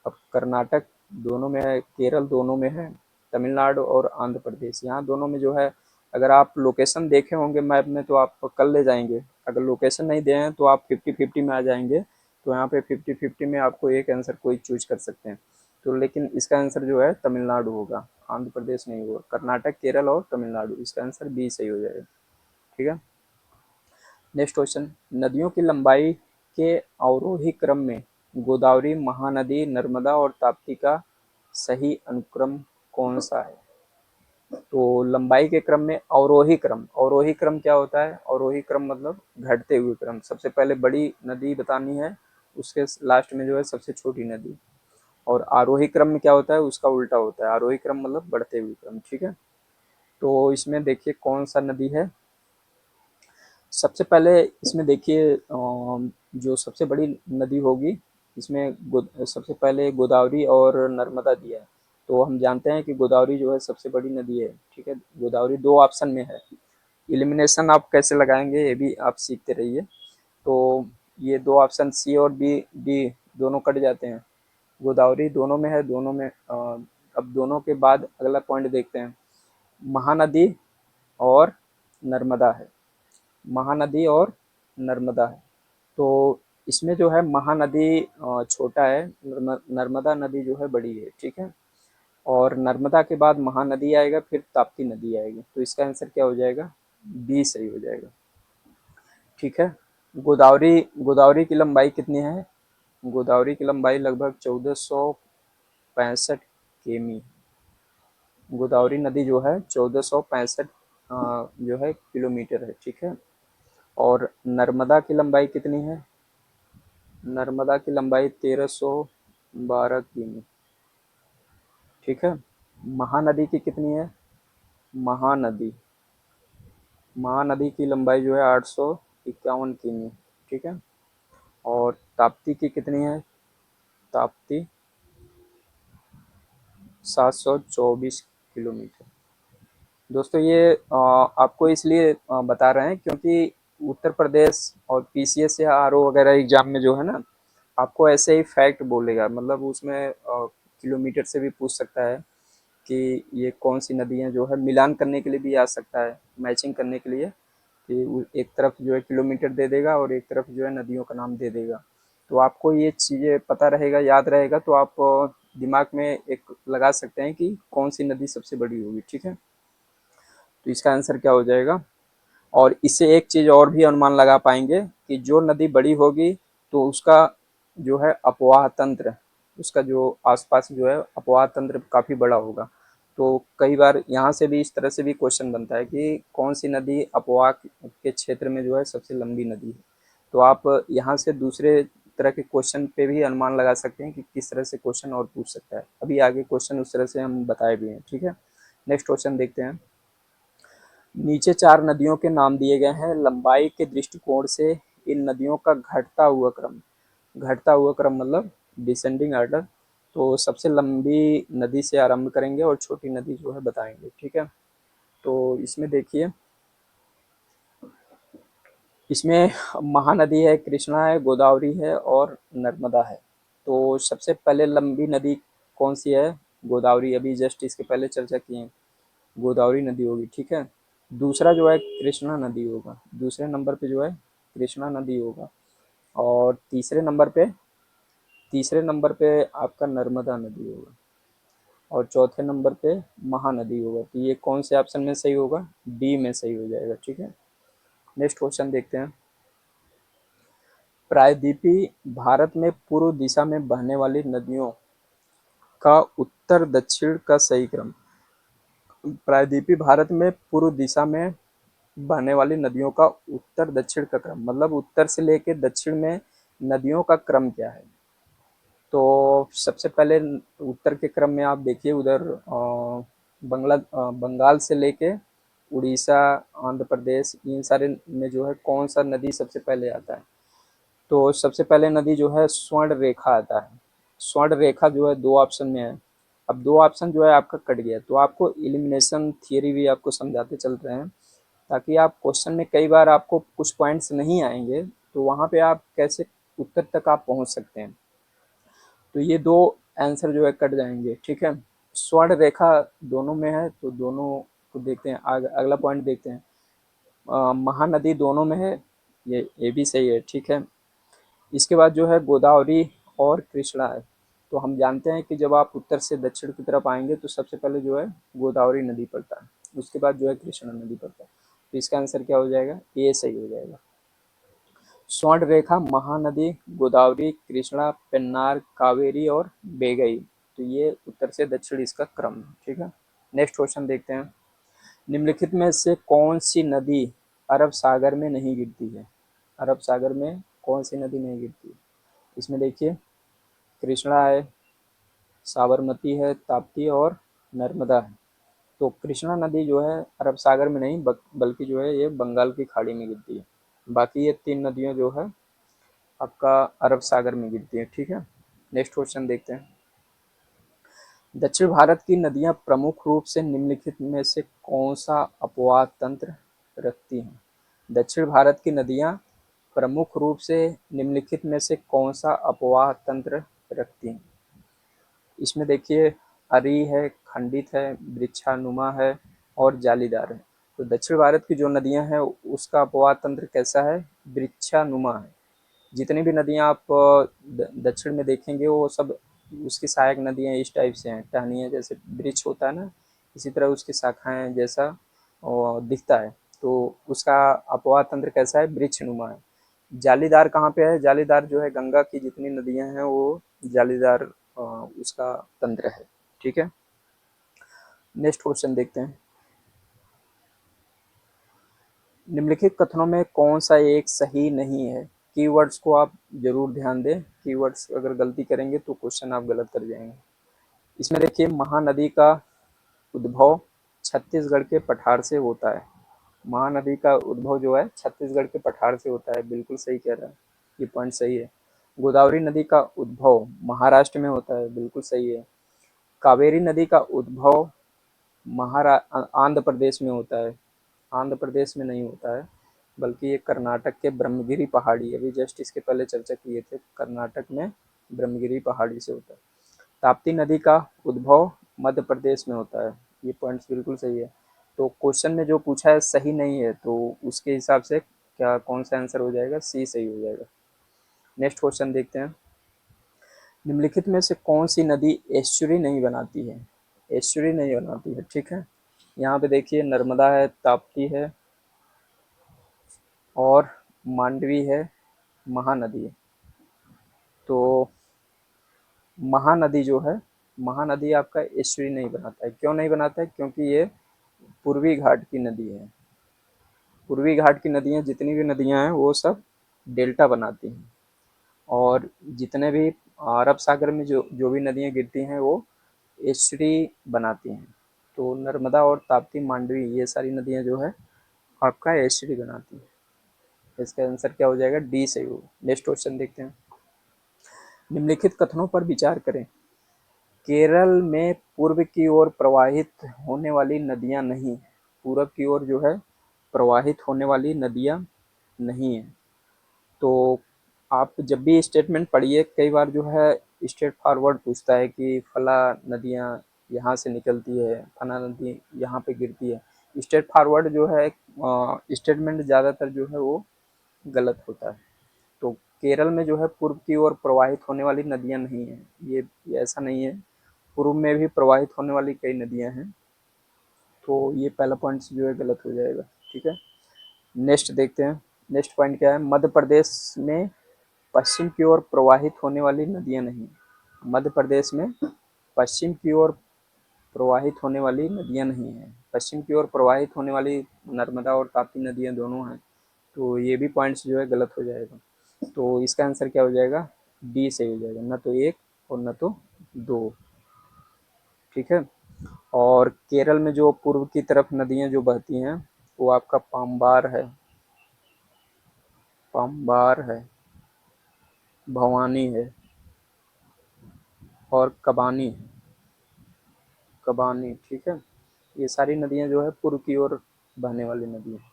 [SPEAKER 1] अब कर्नाटक दोनों में है, केरल दोनों में है, तमिलनाडु और आंध्र प्रदेश, यहाँ दोनों में जो है, अगर आप लोकेशन देखे होंगे मैप में तो आप कल ले जाएंगे। अगर लोकेशन नहीं दिए हैं तो आप 50-50 में आ जाएंगे। तो यहाँ पे 50-50 में आपको एक आंसर कोई चूज कर सकते हैं। तो लेकिन इसका आंसर जो है तमिलनाडु होगा, आंध्र प्रदेश नहीं होगा। कर्नाटक, केरल और तमिलनाडु, इसका आंसर बी सही हो जाएगा, ठीक है। Next question. नदियों की लंबाई के अवरोही क्रम में गोदावरी, महानदी, नर्मदा और ताप्ती का सही अनुक्रम कौन सा है। तो लंबाई के क्रम में अवरोही क्रम, अवरोही क्रम क्या होता है, अवरोही क्रम मतलब घटते हुए क्रम। सबसे पहले बड़ी नदी बतानी है, उसके लास्ट में जो है सबसे छोटी नदी। और आरोही क्रम में क्या होता है, उसका उल्टा होता है। आरोही क्रम मतलब बढ़ते हुए क्रम, ठीक है। तो इसमें देखिए कौन सा नदी है। सबसे पहले इसमें देखिए जो सबसे बड़ी नदी होगी इसमें सबसे पहले गोदावरी और नर्मदा दिया है। तो हम जानते हैं कि गोदावरी जो है सबसे बड़ी नदी है, ठीक है। गोदावरी दो ऑप्शन में है। एलिमिनेशन आप कैसे लगाएंगे ये भी आप सीखते रहिए। तो ये दो ऑप्शन सी और बी डी दोनों कट जाते हैं। गोदावरी दोनों में है, दोनों में अब दोनों के बाद अगला पॉइंट देखते हैं। महानदी और नर्मदा है, महानदी और नर्मदा है। तो इसमें जो है महानदी छोटा है, नर्मदा नदी जो है बड़ी है, ठीक है। और नर्मदा के बाद महानदी आएगा, फिर ताप्ती नदी आएगी। तो इसका आंसर क्या हो जाएगा? बी सही हो जाएगा, ठीक है। गोदावरी गोदावरी की लंबाई कितनी है? गोदावरी की लंबाई लगभग 1465 किमी। गोदावरी नदी जो है 1465 जो है किलोमीटर है, ठीक है। और नर्मदा की लंबाई कितनी है? नर्मदा की लंबाई 1312 किमी, ठीक है। महानदी की कितनी है? महानदी महानदी की लंबाई जो है 851 किमी, ठीक है। और ताप्ती की कितनी है? ताप्ती 724 किलोमीटर। दोस्तों ये आपको इसलिए बता रहे हैं क्योंकि उत्तर प्रदेश और पीसीएस या आरओ वगैरह एग्जाम में जो है ना, आपको ऐसे ही फैक्ट बोलेगा, मतलब उसमें किलोमीटर से भी पूछ सकता है कि ये कौन सी नदियाँ जो है, मिलान करने के लिए भी आ सकता है, मैचिंग करने के लिए कि एक तरफ जो है किलोमीटर दे देगा और एक तरफ जो है नदियों का नाम दे देगा। तो आपको ये चीज़ें पता रहेगा, याद रहेगा, तो आप दिमाग में एक लगा सकते हैं कि कौन सी नदी सबसे बड़ी होगी, ठीक है। तो इसका आंसर क्या हो जाएगा? और इससे एक चीज़ और भी अनुमान लगा पाएंगे कि जो नदी बड़ी होगी तो उसका जो है अपवाह तंत्र, उसका जो आसपास जो है अपवाह तंत्र काफ़ी बड़ा होगा। तो कई बार यहाँ से भी इस तरह से भी क्वेश्चन बनता है कि कौन सी नदी अपवाह के क्षेत्र में जो है सबसे लंबी नदी है। तो आप यहाँ से दूसरे तरह के क्वेश्चन पे भी अनुमान लगा सकते हैं कि किस तरह से क्वेश्चन और पूछ सकता है। अभी आगे क्वेश्चन उस तरह से हम बताए भी हैं, ठीक है। नेक्स्ट क्वेश्चन देखते हैं। नीचे चार नदियों के नाम दिए गए हैं। लंबाई के दृष्टिकोण से इन नदियों का घटता हुआ क्रम मतलब डिसेंडिंग ऑर्डर। तो सबसे लंबी नदी से आरंभ करेंगे और छोटी नदी जो है बताएंगे, ठीक है। तो इसमें देखिए, इसमें महानदी है, कृष्णा है, गोदावरी है और नर्मदा है। तो सबसे पहले लंबी नदी कौन सी है? गोदावरी, अभी जस्ट इसके पहले चर्चा की है, गोदावरी नदी होगी, ठीक है। दूसरा जो है कृष्णा नदी होगा, दूसरे नंबर पे जो है कृष्णा नदी होगा। और तीसरे नंबर पे आपका नर्मदा नदी होगा। और चौथे नंबर पे महानदी होगा। तो ये कौन से ऑप्शन में सही होगा? डी में सही हो जाएगा, ठीक है। नेक्स्ट क्वेश्चन देखते हैं। प्रायद्वीपी भारत में पूर्व दिशा में बहने वाली नदियों का उत्तर दक्षिण का सही क्रम। प्रायद्वीपी भारत में पूर्व दिशा में बहने वाली नदियों का उत्तर दक्षिण का क्रम, मतलब उत्तर से लेके दक्षिण में नदियों का क्रम क्या है? तो सबसे पहले उत्तर के क्रम में आप देखिए, उधर बंगाल से लेके उड़ीसा, आंध्र प्रदेश, इन सारे में जो है कौन सा नदी सबसे पहले आता है? तो सबसे पहले नदी जो है स्वर्ण रेखा आता है। स्वर्ण रेखा जो है दो ऑप्शन में है। अब दो ऑप्शन जो है आपका कट गया, तो आपको एलिमिनेशन थियरी भी आपको समझाते चल रहे हैं, ताकि आप क्वेश्चन में कई बार आपको कुछ पॉइंट्स नहीं आएंगे, तो वहाँ पे आप कैसे उत्तर तक आप पहुँच सकते हैं। तो ये दो आंसर जो है कट जाएंगे, ठीक है। स्वर्ण रेखा दोनों में है, तो दोनों को देखते हैं। अगला पॉइंट देखते हैं। महानदी दोनों में है, ये भी सही है, ठीक है। इसके बाद जो है गोदावरी और कृष्णा है। तो हम जानते हैं कि जब आप उत्तर से दक्षिण की तरफ आएंगे तो सबसे पहले जो है गोदावरी नदी पड़ता है, उसके बाद जो है कृष्णा नदी पड़ता है। तो इसका आंसर क्या हो जाएगा? ये सही हो जाएगा। स्वर्ण रेखा महानदी, गोदावरी, कृष्णा, पेन्नार, कावेरी और बेगई। तो ये उत्तर से दक्षिण इसका क्रम है, ठीक है। नेक्स्ट क्वेश्चन देखते हैं। निम्नलिखित में से कौन सी नदी अरब सागर में नहीं गिरती है? अरब सागर में कौन सी नदी नहीं गिरती है? इसमें देखिए, कृष्णा है, साबरमती है, ताप्ती और नर्मदा है। तो कृष्णा नदी जो है अरब सागर में नहीं बल्कि जो है ये बंगाल की खाड़ी में गिरती है। बाकी ये तीन नदियाँ जो है आपका अरब सागर में गिरती है। ठीक है, नेक्स्ट क्वेश्चन देखते हैं। दक्षिण भारत की नदियां प्रमुख रूप से निम्नलिखित में से कौन सा अपवाह तंत्र रखती हैं? दक्षिण भारत की नदियां प्रमुख रूप से निम्नलिखित में से कौन सा अपवाह तंत्र रखती हैं? इसमें देखिए, अरी है, खंडित है, वृक्षानुमा है और जालीदार है। तो दक्षिण भारत की जो नदियां हैं उसका अपवाह तंत्र कैसा है? वृक्षानुमा है। जितनी भी नदियां आप दक्षिण में देखेंगे वो सब उसकी सहायक नदियां इस टाइप से हैं, टहनियाँ जैसे वृक्ष होता है ना, इसी तरह उसकी शाखाएं जैसा दिखता है। तो उसका अपवाह तंत्र कैसा है? वृक्षनुमा है। जालीदार कहाँ पे है? जालीदार जो है गंगा की जितनी नदियां हैं वो जालीदार उसका तंत्र है। ठीक है, नेक्स्ट क्वेश्चन देखते हैं। निम्नलिखित कथनों में कौन सा एक सही नहीं है? कीवर्ड्स को आप जरूर ध्यान दें, कीवर्ड्स अगर गलती करेंगे तो क्वेश्चन आप गलत कर जाएंगे। इसमें देखिए, महानदी का उद्भव छत्तीसगढ़ के पठार से होता है। महानदी का उद्भव जो है छत्तीसगढ़ के पठार से होता है, बिल्कुल सही कह रहा है, ये पॉइंट सही है। गोदावरी नदी का उद्भव महाराष्ट्र में होता है, बिल्कुल सही है। कावेरी नदी का उद्भव आंध्र प्रदेश में होता है। आंध्र प्रदेश में नहीं होता है, बल्कि ये कर्नाटक के ब्रह्मगिरी पहाड़ी, अभी जस्ट इसके पहले चर्चा किए थे, कर्नाटक में ब्रह्मगिरी पहाड़ी से होता है। ताप्ती नदी का उद्भव मध्य प्रदेश में होता है, ये पॉइंट्स बिल्कुल सही है। तो क्वेश्चन में जो पूछा है सही नहीं है, तो उसके हिसाब से क्या कौन सा आंसर हो जाएगा? सी सही हो जाएगा। नेक्स्ट क्वेश्चन देखते हैं। निम्नलिखित में से कौन सी नदी एस्चुरी नहीं बनाती है? एस्चुरी नहीं बनाती है, ठीक है। यहाँ पे देखिए, नर्मदा है, ताप्ती है और मांडवी है, महानदी है। तो महानदी जो है, महानदी आपका एस्चुरी नहीं बनाता है। क्यों नहीं बनाता है? क्योंकि ये पूर्वी घाट की नदी है। पूर्वी घाट की नदियाँ, जितनी भी नदियाँ हैं वो सब डेल्टा बनाती हैं, और जितने भी अरब सागर में जो जो भी नदियाँ गिरती हैं वो एस्चुरी बनाती हैं। तो नर्मदा और ताप्ती, मांडवी, ये सारी नदियाँ जो है आपका एस्चुरी बनाती हैं। इसका आंसर क्या हो जाएगा? डी सही होगा। नेक्स्ट क्वेश्चन देखते हैं। निम्नलिखित कथनों पर विचार करें। केरल में पूर्व की ओर प्रवाहित होने वाली नदियां नहीं, पूरब की ओर जो है प्रवाहित होने वाली नदियां नहीं है। तो आप जब भी स्टेटमेंट पढ़िए, कई बार जो है स्ट्रेट फॉरवर्ड पूछता है कि फला नदियां यहाँ से निकलती है, फला नदी यहाँ पे गिरती है। स्ट्रेट फॉरवर्ड जो है स्टेटमेंट ज़्यादातर जो है वो गलत होता है। तो केरल में जो है पूर्व की ओर प्रवाहित होने वाली नदियां नहीं है, ये ऐसा नहीं है। पूर्व में भी प्रवाहित होने वाली कई नदियां हैं। तो ये पहला पॉइंट जो है गलत हो जाएगा। ठीक है, नेक्स्ट देखते हैं। नेक्स्ट पॉइंट क्या है? मध्य प्रदेश में पश्चिम की ओर प्रवाहित होने वाली नदियां नहीं। मध्य प्रदेश में पश्चिम की ओर प्रवाहित होने वाली नदियां नहीं है। पश्चिम की ओर प्रवाहित होने वाली नर्मदा और ताप्ती नदियां दोनों हैं। तो ये भी पॉइंट्स जो है गलत हो जाएगा। तो इसका आंसर क्या हो जाएगा? डी सही हो जाएगा, न तो एक और न तो दो। ठीक है, और केरल में जो पूर्व की तरफ नदियां जो बहती हैं वो आपका पाम्बार है, पाम्बार है, भवानी है और कबानी है, कबानी। ठीक है, ये सारी नदियां जो है पूर्व की ओर बहने वाली नदी है।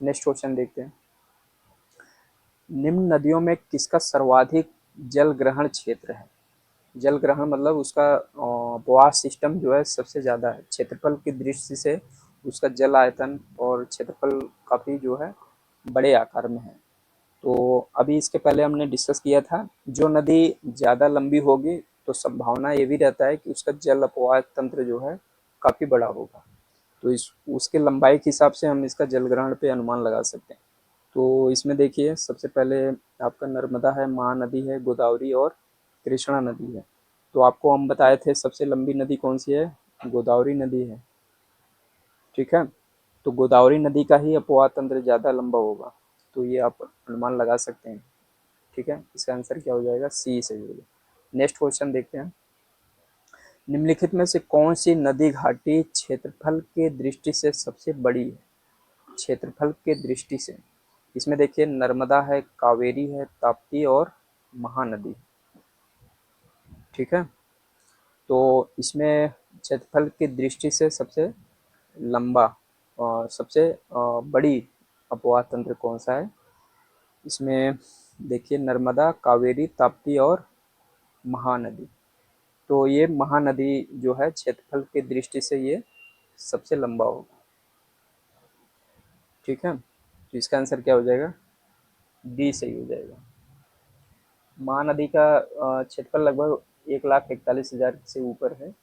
[SPEAKER 1] नेक्स्ट क्वेश्चन देखते हैं। निम्न नदियों में किसका सर्वाधिक जल ग्रहण क्षेत्र है? जल ग्रहण मतलब उसका प्रवाह सिस्टम जो है सबसे ज़्यादा है, क्षेत्रफल की दृष्टि से उसका जल आयतन और क्षेत्रफल काफ़ी जो है बड़े आकार में है। तो अभी इसके पहले हमने डिस्कस किया था, जो नदी ज़्यादा लंबी होगी तो संभावना ये भी रहता है कि उसका जल अपवाह तंत्र जो है काफ़ी बड़ा होगा। तो इस उसके लंबाई के हिसाब से हम इसका जल ग्रहण पे अनुमान लगा सकते हैं। तो इसमें देखिए, सबसे पहले आपका नर्मदा है, महानदी है, गोदावरी और कृष्णा नदी है। तो आपको हम बताए थे सबसे लंबी नदी कौन सी है? गोदावरी नदी है। ठीक है, तो गोदावरी नदी का ही अपवाह तंत्र ज़्यादा लंबा होगा, तो ये आप अनुमान लगा सकते हैं। ठीक है, इसका आंसर क्या हो जाएगा? सी सही होगा। नेक्स्ट क्वेश्चन देखते हैं। निम्नलिखित में से कौन सी नदी घाटी क्षेत्रफल के दृष्टि से सबसे बड़ी है? क्षेत्रफल के दृष्टि से इसमें देखिए नर्मदा है, कावेरी है, ताप्ती और महानदी। ठीक है, तो इसमें क्षेत्रफल की दृष्टि से सबसे लंबा और सबसे बड़ी अपवाह तंत्र कौन सा है? इसमें देखिए नर्मदा, कावेरी, ताप्ती और महानदी। तो ये महानदी जो है क्षेत्रफल की दृष्टि से ये सबसे लंबा होगा। ठीक है, तो इसका आंसर क्या हो जाएगा? डी सही हो जाएगा। महानदी का क्षेत्रफल लगभग 1,41,000 से ऊपर है।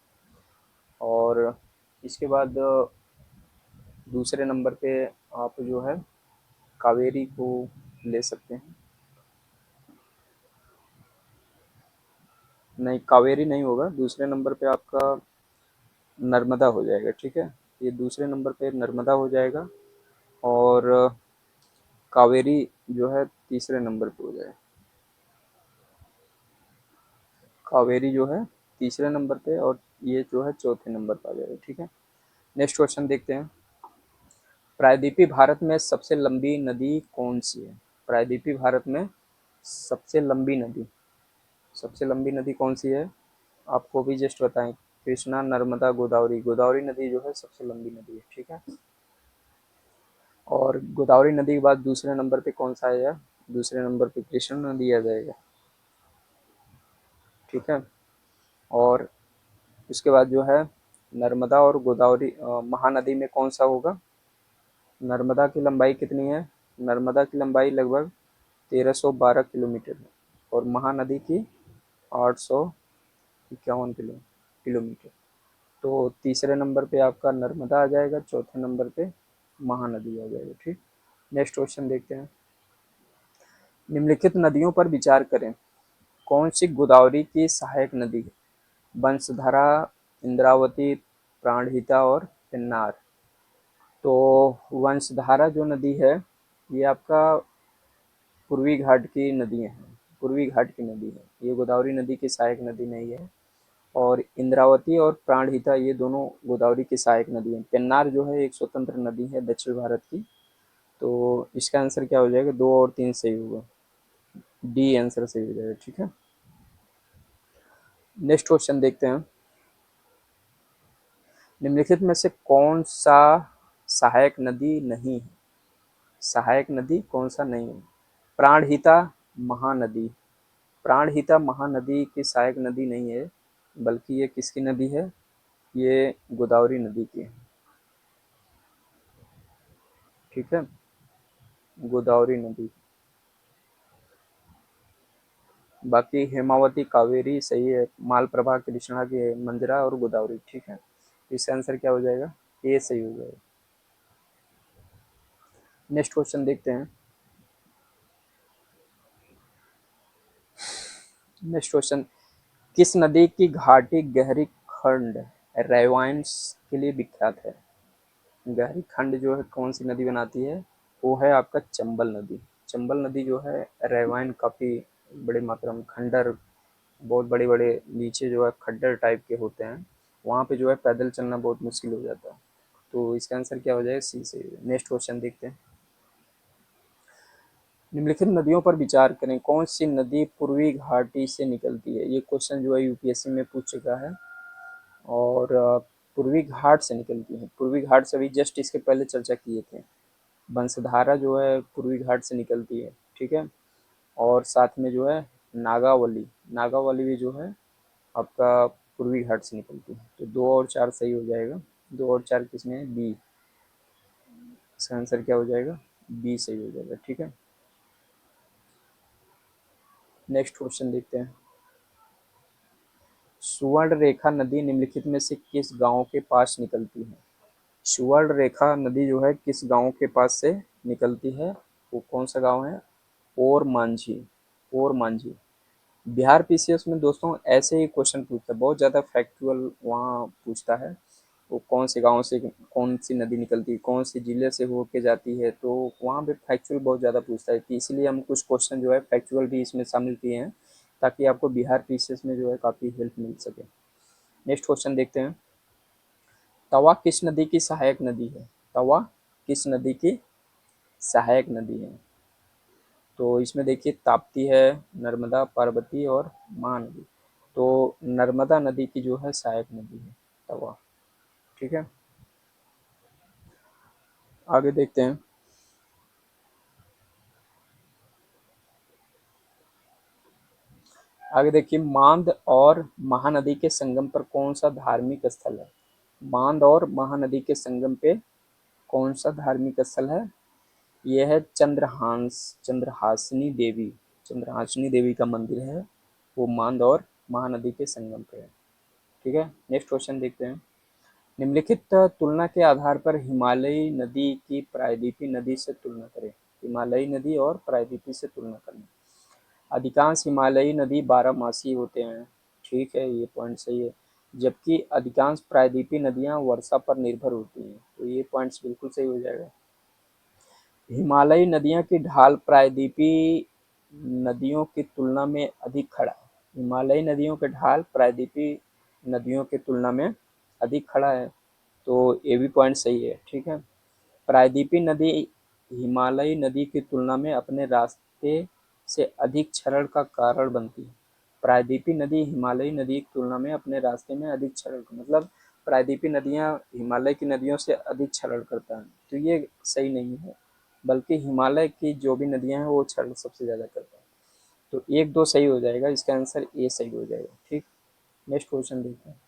[SPEAKER 1] और इसके बाद दूसरे नंबर पे आप जो है कावेरी को ले सकते हैं। नहीं, कावेरी नहीं होगा, दूसरे नंबर पे आपका नर्मदा हो जाएगा। ठीक है, ये दूसरे नंबर पे नर्मदा हो जाएगा और कावेरी जो है तीसरे नंबर पे हो जाएगा। कावेरी जो है तीसरे नंबर पे और ये जो है चौथे नंबर पे आ जाएगा। ठीक है, नेक्स्ट क्वेश्चन देखते हैं। प्रायद्वीपीय भारत में सबसे लंबी नदी कौन सी है? प्रायद्वीपीय भारत में सबसे लंबी नदी, सबसे लंबी नदी कौन सी है? आपको भी जस्ट बताएं। कृष्णा, नर्मदा, गोदावरी। गोदावरी नदी जो है सबसे लंबी नदी है। ठीक है, और गोदावरी नदी के बाद दूसरे नंबर पे कौन सा आएगा? दूसरे नंबर पे कृष्णा नदी आ जाएगा। ठीक है, और उसके बाद जो है नर्मदा और गोदावरी महानदी में कौन सा होगा? नर्मदा की लंबाई कितनी है? नर्मदा की लंबाई लगभग 1312 किलोमीटर है और महानदी की 851 किलोमीटर। तो तीसरे नंबर पे आपका नर्मदा आ जाएगा, चौथे नंबर पे महानदी आ जाएगा। ठीक, नेक्स्ट क्वेश्चन देखते हैं। निम्नलिखित नदियों पर विचार करें। कौन सी गोदावरी की सहायक नदी है? वंशधारा, इंद्रावती, प्राणहिता और पेन्नार। तो वंशधारा जो नदी है ये आपका पूर्वी घाट की नदी है, पूर्वी घाट की नदी है, ये गोदावरी नदी की सहायक नदी नहीं है। और इंद्रावती और प्राणहिता ये दोनों गोदावरी की सहायक नदी है। पेन्नार जो है एक स्वतंत्र नदी है दक्षिण भारत की। तो इसका आंसर क्या हो जाएगा? 2 और 3 सही होगा, डी आंसर सही हो जाएगा। ठीक है, नेक्स्ट क्वेश्चन देखते हैं। निम्नलिखित में से कौन सा सहायक नदी नहीं है? सहायक नदी कौन सा नहीं है? प्राणहिता महानदी। प्राणहिता महानदी की सहायक नदी नहीं है, बल्कि ये किसकी नदी है? ये गोदावरी नदी की है। ठीक है, गोदावरी नदी। बाकी हेमावती, कावेरी सही है, मालप्रभा, कृष्णा की मंजरा और गोदावरी। ठीक है, इसका आंसर क्या हो जाएगा? ए सही हो जाएगा। नेक्स्ट क्वेश्चन देखते हैं। नेक्स्ट क्वेश्चन, किस नदी की घाटी गहरी खंड रेवाइन्स के लिए विख्यात है? गहरी खंड जो है कौन सी नदी बनाती है? वो है आपका चंबल नदी। चंबल नदी जो है रेवाइन काफ़ी बड़ी मात्रा में खंडर, बहुत बड़े बड़े नीचे जो है खड्डर टाइप के होते हैं, वहाँ पे जो है पैदल चलना बहुत मुश्किल हो जाता है। तो इसका आंसर क्या हो जाएगा? सी से। नेक्स्ट क्वेश्चन देखते हैं। निम्नलिखित नदियों पर विचार करें। कौन सी नदी पूर्वी घाटी से निकलती है? ये क्वेश्चन जो है यूपीएससी में पूछ चुका है। और पूर्वी घाट से निकलती है। पूर्वी घाट से भी जस्ट इसके पहले चर्चा किए थे। बंसधारा जो है पूर्वी घाट से निकलती है। ठीक है, और साथ में जो है नागावली, नागावली भी जो है आपका पूर्वी घाट से निकलती है। तो 2 और 4 सही हो जाएगा। 2 और 4 किसमें है? बी। इसका आंसर क्या हो जाएगा? बी सही हो जाएगा। ठीक है, नेक्स्ट क्वेश्चन देखते हैं। सुवर्ण रेखा नदी निम्नलिखित में से किस गांव के पास निकलती है? सुवर्ण रेखा नदी जो है किस गांव के पास से निकलती है? वो कौन सा गांव है? और मांझी। और मांझी। बिहार पीसीएस में दोस्तों ऐसे ही क्वेश्चन पूछता है, बहुत ज़्यादा फैक्चुअल वहाँ पूछता है। वो कौन से गांव से कौन सी नदी निकलती है, कौन से जिले से होके जाती है, तो वहाँ पे फैक्चुअल बहुत ज़्यादा पूछता है। तो इसलिए हम कुछ क्वेश्चन जो है फैक्चुअल भी इसमें शामिल किए हैं, ताकि आपको बिहार पीसीएस में जो है काफ़ी हेल्प मिल सके। नेक्स्ट क्वेश्चन देखते हैं। तवा किस नदी की सहायक नदी है? तवा किस नदी की सहायक नदी है? तो इसमें देखिए ताप्ती है, नर्मदा, पार्वती और महानदी। तो नर्मदा नदी की जो है सहायक नदी है तवा। ठीक है, आगे देखते हैं। आगे देखिए, मांद और महानदी के संगम पर कौन सा धार्मिक स्थल है? मांद और महानदी के संगम पे कौन सा धार्मिक स्थल है? यह है चंद्रहासिनी देवी। चंद्रहासिनी देवी का मंदिर है, वो मांद और महानदी के संगम पे है। ठीक है, नेक्स्ट क्वेश्चन देखते हैं। निम्नलिखित तुलना के आधार पर हिमालयी नदी की प्रायद्वीपीय नदी से तुलना करें। हिमालयी नदी और प्रायद्वीपीय से तुलना करना। अधिकांश हिमालयी नदी बारहमासी होते हैं। ठीक है, ये पॉइंट सही है। जबकि अधिकांश प्रायद्वीपीय नदियां वर्षा पर निर्भर होती हैं। तो ये पॉइंट्स बिल्कुल सही हो जाएगा। हिमालयी नदियों की ढाल प्रायद्वीपीय नदियों की तुलना में अधिक खड़ा है। हिमालयी नदियों के ढाल प्रायद्वीपीय नदियों की तुलना में अधिक खड़ा है। तो ये भी पॉइंट सही है। ठीक है, प्रायद्वीपीय नदी हिमालयी नदी की तुलना में अपने रास्ते से अधिक क्षरण का कारण बनती है। प्रायद्वीपीय नदी हिमालयी नदी की तुलना में अपने रास्ते में अधिक क्षरण, मतलब प्रायद्वीपीय नदियां हिमालय की नदियों से अधिक क्षरण करता है। तो ये सही नहीं है, बल्कि हिमालय की जो भी नदियां हैं वो क्षरण सबसे ज़्यादा करता है। तो एक दो सही हो जाएगा, इसका आंसर ए सही हो जाएगा। ठीक, नेक्स्ट क्वेश्चन देखते हैं।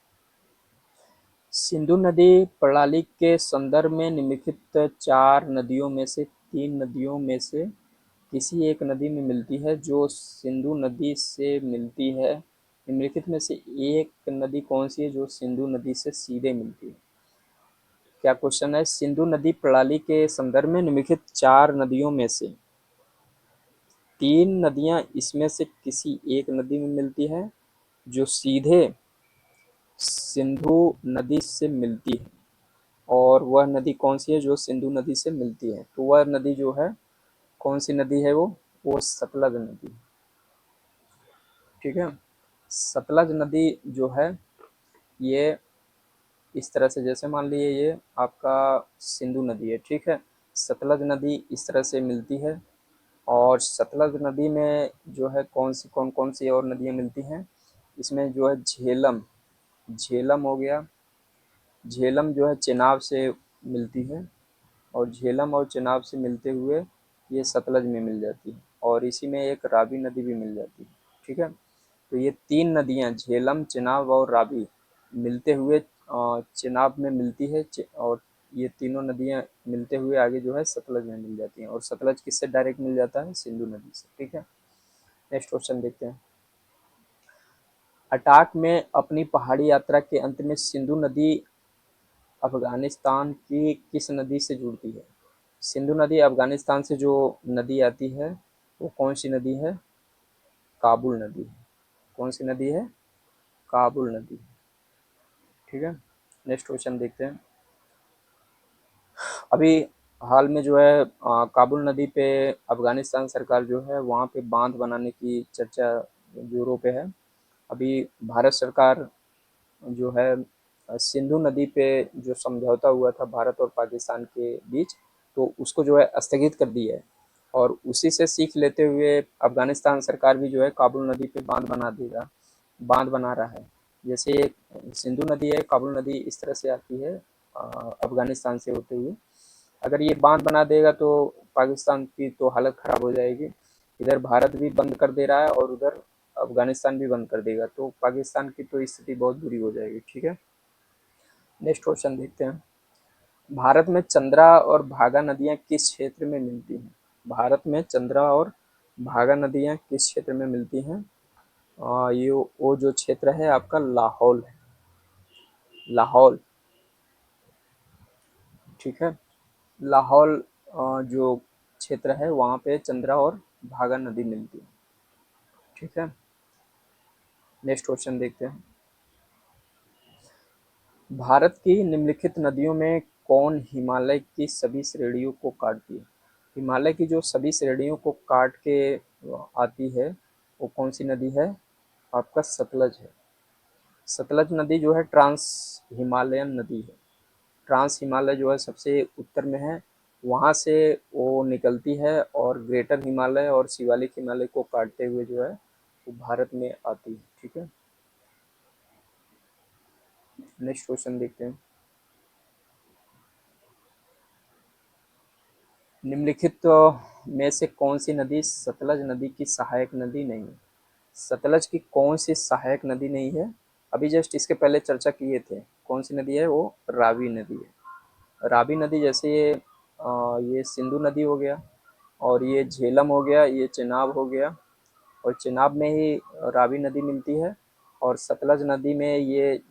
[SPEAKER 1] सिंधु नदी प्रणाली के संदर्भ में निम्नलिखित चार नदियों में से तीन नदियों में से किसी एक नदी में मिलती है जो सिंधु नदी से मिलती है। निम्नलिखित में से एक नदी कौन सी है जो सिंधु नदी से सीधे मिलती है? क्या क्वेश्चन है? सिंधु नदी प्रणाली के संदर्भ में निम्नलिखित चार नदियों में से तीन नदियां इसमें से किसी एक नदी में मिलती है जो सीधे सिंधु नदी से मिलती है। और वह नदी कौन सी है जो सिंधु नदी से मिलती है? तो वह नदी जो है, कौन सी नदी है वो सतलज नदी। ठीक है, सतलज नदी जो है ये इस तरह से, जैसे मान लीजिए ये आपका सिंधु नदी है। ठीक है, सतलज नदी इस तरह से मिलती है। और सतलज नदी में जो है कौन कौन सी और नदियाँ मिलती हैं? इसमें जो है झेलम, झेलम हो गया। झेलम जो है चेनाब से मिलती है, और झेलम और चेनाब से मिलते हुए ये सतलज में मिल जाती है। और इसी में एक रावी नदी भी मिल जाती है। ठीक है, तो ये तीन नदियाँ झेलम, चेनाब और रावी मिलते हुए चेनाब में मिलती है, और ये तीनों नदियाँ मिलते हुए आगे जो है सतलज में मिल जाती हैं। और सतलज किससे डायरेक्ट मिल जाता है? सिंधु नदी से। ठीक है, नेक्स्ट क्वेश्चन देखते हैं। अटाक में अपनी पहाड़ी यात्रा के अंत में सिंधु नदी अफगानिस्तान की किस नदी से जुड़ती है? सिंधु नदी अफगानिस्तान से जो नदी आती है वो कौन सी नदी है? काबुल नदी। कौन सी नदी है? काबुल नदी। ठीक है, नेक्स्ट क्वेश्चन देखते हैं। अभी हाल में जो है काबुल नदी पे अफगानिस्तान सरकार जो है वहाँ पे बांध बनाने की चर्चा जोरों पे है। अभी भारत सरकार जो है सिंधु नदी पे जो समझौता हुआ था भारत और पाकिस्तान के बीच, तो उसको जो है स्थगित कर दिया है। और उसी से सीख लेते हुए अफगानिस्तान सरकार भी जो है काबुल नदी पे बांध बना रहा है। जैसे सिंधु नदी है, काबुल नदी इस तरह से आती है अफगानिस्तान से होते हुए। अगर ये बांध बना देगा तो पाकिस्तान की तो हालत खराब हो जाएगी। इधर भारत भी बंद कर दे रहा है और उधर अफगानिस्तान भी बंद कर देगा, तो पाकिस्तान की तो स्थिति बहुत बुरी हो जाएगी। ठीक है, नेक्स्ट क्वेश्चन देखते हैं। भारत में चंद्रा और भागा नदियां किस क्षेत्र में मिलती हैं? भारत में चंद्रा और भागा नदियां किस क्षेत्र में मिलती हैं? ये वो जो क्षेत्र है आपका लाहौल है, लाहौल। ठीक है, लाहौल जो क्षेत्र है वहाँ पे चंद्रा और भागा नदी मिलती है। ठीक है, नेक्स्ट क्वेश्चन देखते हैं। भारत की निम्नलिखित नदियों में कौन हिमालय की सभी श्रेणियों को काटती है? हिमालय की जो सभी श्रेणियों को काट के आती है वो कौन सी नदी है? आपका सतलज है। सतलज नदी जो है ट्रांस हिमालयन नदी है। ट्रांस हिमालय जो है सबसे उत्तर में है, वहाँ से वो निकलती है और ग्रेटर हिमालय और शिवालिक हिमालय को काटते हुए जो है वो भारत में आती है। ठीक है, नेक्स्ट क्वेश्चन देखते हैं। निम्नलिखित में से कौन सी नदी सतलज नदी की सहायक नदी नहीं है? सतलज की कौन सी सहायक नदी नहीं है? अभी जस्ट इसके पहले चर्चा किए थे। कौन सी नदी है वो? रावी नदी है। रावी नदी जैसे ये सिंधु नदी हो गया, और ये झेलम हो गया, ये चेनाब हो गया, और चेनाब में ही रावी नदी मिलती है, और सतलज नदी में ये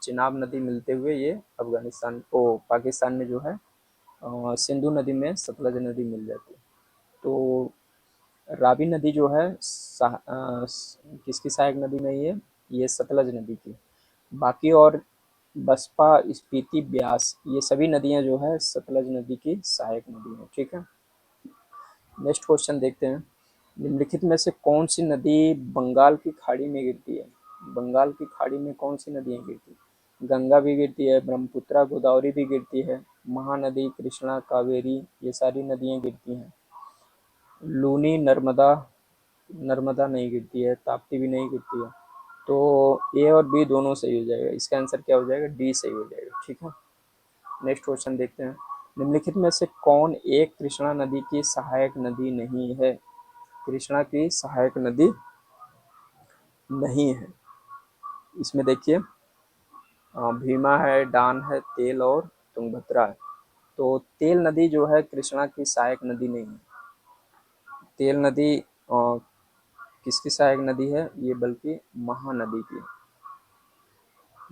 [SPEAKER 1] चेनाब नदी मिलते हुए ये अफगानिस्तान को पाकिस्तान में जो है सिंधु नदी में सतलज नदी मिल जाती है। तो रावी नदी जो है किसकी सहायक नदी नहीं है? ये सतलज नदी की। बाकी और बसपा, स्पीति, ब्यास, ये सभी नदियां जो है सतलज नदी की सहायक नदी है। ठीक है, नेक्स्ट क्वेश्चन देखते हैं। निम्नलिखित में से कौन सी नदी बंगाल की खाड़ी में गिरती है? बंगाल की खाड़ी में कौन सी नदियां गिरती है? गंगा भी गिरती है, ब्रह्मपुत्रा, गोदावरी भी गिरती है, महानदी, कृष्णा, कावेरी, ये सारी नदियां गिरती हैं। लूनी, नर्मदा, नर्मदा नहीं गिरती है, ताप्ती भी नहीं गिरती है। तो ए और बी दोनों सही हो जाएगा। इसका आंसर क्या हो जाएगा? डी सही हो जाएगा। ठीक है, नेक्स्ट क्वेश्चन देखते हैं। निम्नलिखित में से कौन एक कृष्णा नदी की सहायक नदी नहीं है? कृष्णा की सहायक नदी नहीं है। इसमें देखिए भीमा है, डान है, तेल और तुंगभद्रा है। तो तेल नदी जो है कृष्णा की सहायक नदी नहीं है। तेल नदी किसकी सहायक नदी है? ये बल्कि महानदी की,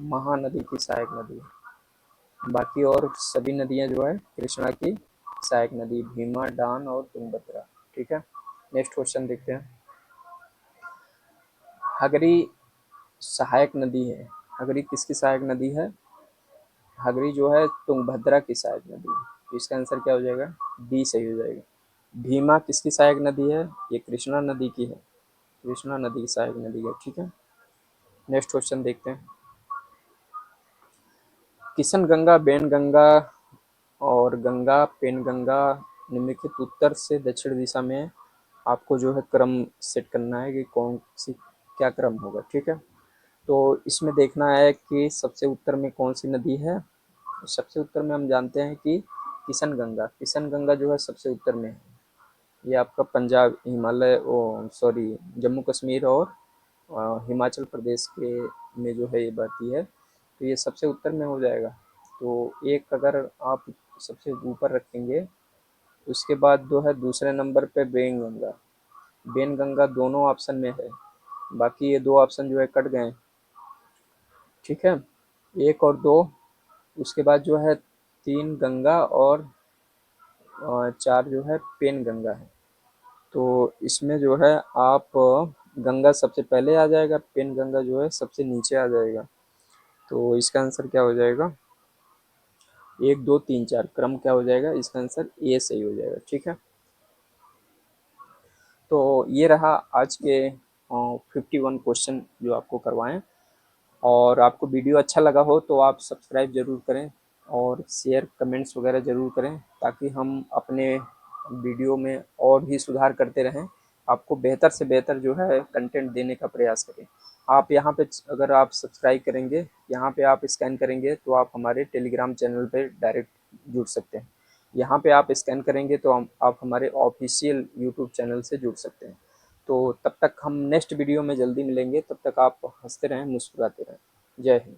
[SPEAKER 1] महानदी की सहायक नदी है। बाकी और सभी नदियां जो है कृष्णा की सहायक नदी, भीमा, डान और तुंगभद्रा। ठीक है, नेक्स्ट क्वेश्चन देखते हैं। हगरी सहायक नदी है। हगरी किसकी सहायक नदी है? हगरी जो है तुंगभद्रा की सहायक नदी है। तो इसका आंसर क्या हो जाएगा? डी सही हो जाएगा। भीमा किसकी सहायक नदी है? ये कृष्णा नदी की है। कृष्णा नदी की सहायक नदी है। ठीक है, नेक्स्ट क्वेश्चन देखते हैं। किशन गंगा, बेन गंगा और गंगा, पेन गंगा, निम्नलिखित उत्तर से दक्षिण दिशा में आपको जो है क्रम सेट करना है कि कौन सी क्या क्रम होगा। ठीक है, तो इसमें देखना है कि सबसे उत्तर में कौन सी नदी है। सबसे उत्तर में हम जानते हैं कि किशन गंगा, किशन गंगा जो है सबसे उत्तर में है। ये आपका पंजाब, हिमालय, ओ सॉरी, जम्मू कश्मीर और हिमाचल प्रदेश के में जो है ये बहती है। तो ये सबसे उत्तर में हो जाएगा। तो एक अगर आप सबसे ऊपर रखेंगे, उसके बाद जो है दूसरे नंबर पे बेन गंगा। बेन गंगा दोनों ऑप्शन में है, बाकी ये दो ऑप्शन जो है कट गए। ठीक है, एक और दो, उसके बाद जो है तीन गंगा और चार जो है पेन गंगा है। तो इसमें जो है आप गंगा सबसे पहले आ जाएगा, पेन गंगा जो है सबसे नीचे आ जाएगा। तो इसका आंसर क्या हो जाएगा? एक, दो, तीन, चार क्रम क्या हो जाएगा? इसका आंसर ए सही हो जाएगा। ठीक है, तो ये रहा आज के 51 क्वेश्चन जो आपको करवाएं। और आपको वीडियो अच्छा लगा हो तो आप सब्सक्राइब ज़रूर करें और शेयर, कमेंट्स वगैरह ज़रूर करें, ताकि हम अपने वीडियो में और भी सुधार करते रहें, आपको बेहतर से बेहतर जो है कंटेंट देने का प्रयास करें। आप यहाँ पे अगर आप सब्सक्राइब करेंगे, यहाँ पे आप स्कैन करेंगे तो आप हमारे टेलीग्राम चैनल पे डायरेक्ट जुड़ सकते हैं। यहाँ पे आप स्कैन करेंगे तो आप हमारे ऑफिशियल यूट्यूब चैनल से जुड़ सकते हैं। तो तब तक हम नेक्स्ट वीडियो में जल्दी मिलेंगे। तब तक आप हंसते रहें, मुस्कुराते रहें। जय हिंद।